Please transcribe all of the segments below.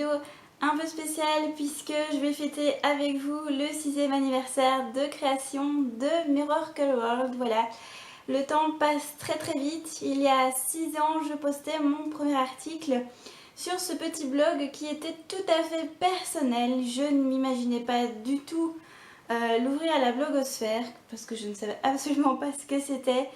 vidéo un peu spéciale puisque je vais fêter avec vous le 6e anniversaire de création de Miracle World. Voilà, le temps passe très très vite. Il y a 6 ans, je postais mon premier article sur ce petit blog qui était tout à fait personnel. Je ne m'imaginais pas du tout l'ouvrir à la blogosphère parce que je ne savais absolument pas ce que c'était.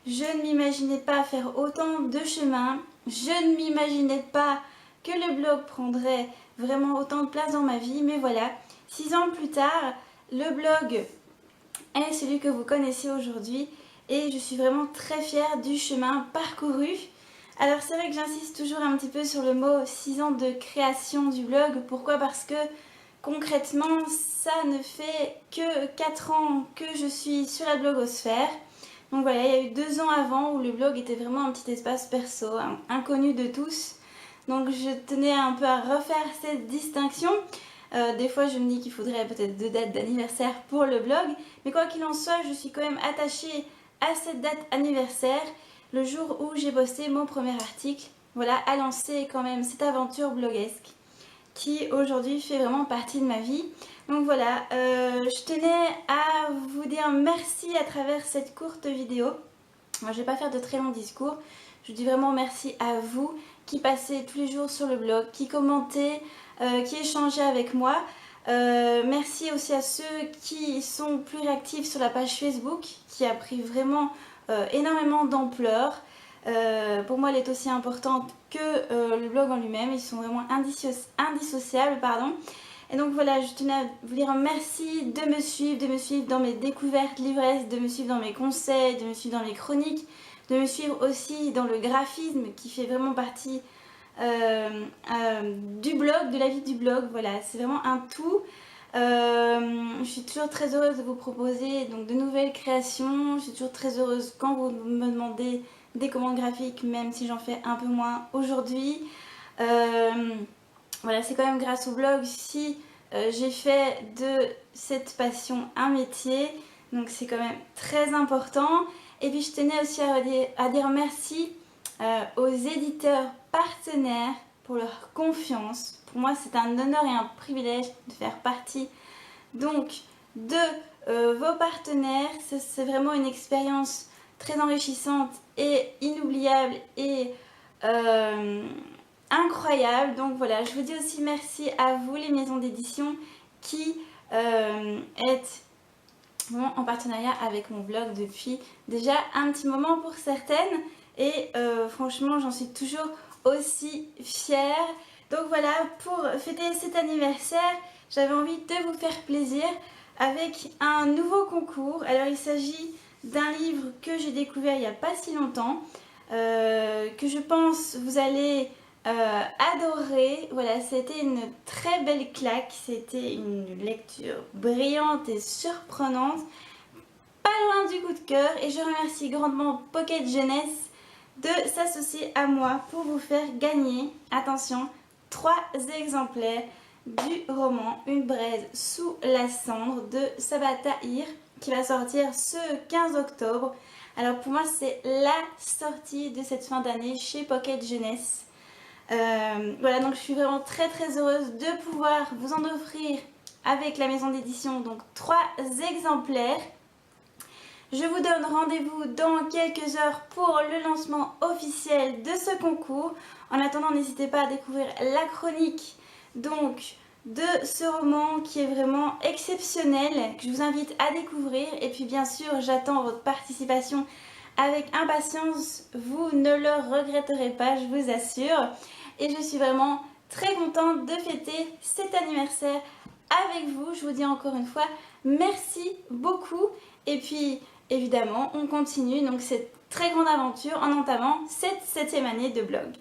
Je ne m'imaginais pas faire autant de chemin. Je ne m'imaginais pas que le blog prendrait vraiment autant de place dans ma vie. Mais voilà, 6 ans plus tard, le blog est celui que vous connaissez aujourd'hui. Et je suis vraiment très fière du chemin parcouru. Alors c'est vrai que j'insiste toujours un petit peu sur le mot 6 ans de création du blog. Pourquoi? Parce que concrètement, ça ne fait que 4 ans que je suis sur la blogosphère. Donc voilà, il y a eu 2 ans avant où le blog était vraiment un petit espace perso, inconnu de tous. Donc je tenais un peu à refaire cette distinction. Des fois je me dis qu'il faudrait peut-être 2 dates d'anniversaire pour le blog. Mais quoi qu'il en soit, je suis quand même attachée à cette date anniversaire, le jour où j'ai posté mon premier article. Voilà, à lancer quand même cette aventure bloguesque qui aujourd'hui fait vraiment partie de ma vie. Donc voilà, je tenais à vous dire merci à travers cette courte vidéo. Moi, je ne vais pas faire de très longs discours. Je dis vraiment merci à vous qui passez tous les jours sur le blog, qui commentez, qui échangez avec moi. Merci aussi à ceux qui sont plus réactifs sur la page Facebook, qui a pris vraiment énormément d'ampleur. Pour moi, elle est aussi importante que le blog en lui-même. Ils sont vraiment indissociables, pardon. Et donc voilà, je tenais à vous dire merci de me suivre dans mes découvertes livresques, de me suivre dans mes conseils, de me suivre dans mes chroniques, de me suivre aussi dans le graphisme qui fait vraiment partie du blog, de la vie du blog. Voilà, c'est vraiment un tout. Je suis toujours très heureuse de vous proposer donc de nouvelles créations. Je suis toujours très heureuse quand vous me demandez des commandes graphiques, même si j'en fais un peu moins aujourd'hui. Voilà, c'est quand même grâce au blog si j'ai fait de cette passion un métier. Donc c'est quand même très important. Et puis je tenais aussi à dire merci aux éditeurs partenaires pour leur confiance. Pour moi, c'est un honneur et un privilège de faire partie donc de vos partenaires. C'est vraiment une expérience très enrichissante et inoubliable et incroyable. Donc voilà, je vous dis aussi merci à vous les maisons d'édition qui êtes vraiment en partenariat avec mon blog depuis déjà un petit moment pour certaines. Et franchement, j'en suis toujours aussi fière. Donc voilà, pour fêter cet anniversaire, j'avais envie de vous faire plaisir avec un nouveau concours. Alors il s'agit d'un livre que j'ai découvert il n'y a pas si longtemps, que je pense vous allez adorer. Voilà, c'était une très belle claque, c'était une lecture brillante et surprenante, pas loin du coup de cœur, et je remercie grandement Pocket Jeunesse de s'associer à moi pour vous faire gagner, attention, 3 exemplaires du roman Une braise sous la cendre de Sabata Hir qui va sortir ce 15 octobre. Alors pour moi c'est la sortie de cette fin d'année chez Pocket Jeunesse. Voilà, donc je suis vraiment très très heureuse de pouvoir vous en offrir avec la maison d'édition donc 3 exemplaires. Je vous donne rendez-vous dans quelques heures pour le lancement officiel de ce concours. En attendant, n'hésitez pas à découvrir la chronique donc de ce roman qui est vraiment exceptionnel, que je vous invite à découvrir. Et puis bien sûr, j'attends votre participation avec impatience. Vous ne le regretterez pas, je vous assure. Et je suis vraiment très contente de fêter cet anniversaire avec vous. Je vous dis encore une fois merci beaucoup. Et puis évidemment, on continue donc cette très grande aventure en entamant cette 7e année de blog.